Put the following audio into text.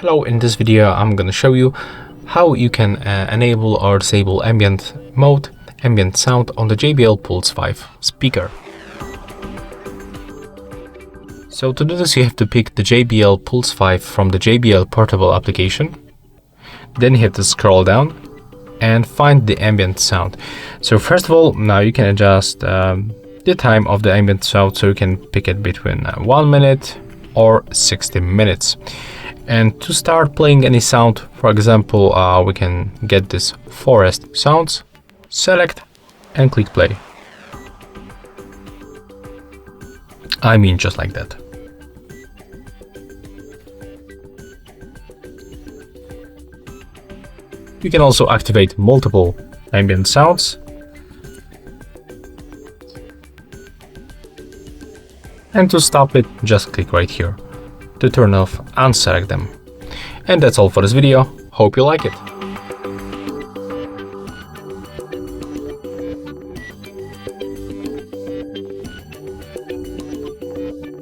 Hello, in this video I'm going to show you how you can enable or disable ambient mode, ambient sound on the JBL Pulse 5 speaker. So to do this you have to pick the JBL Pulse 5 from the JBL portable application. Then you have to scroll down and find the ambient sound. So first of all, now you can adjust the time of the ambient sound, so you can pick it between 1 minute or 60 minutes. And to start playing any sound, for example, we can get this forest sounds, select and click play. I mean, just like that. You can also activate multiple ambient sounds. And to stop it, just click right here. To turn off, unselect them. And that's all for this video. Hope you like it.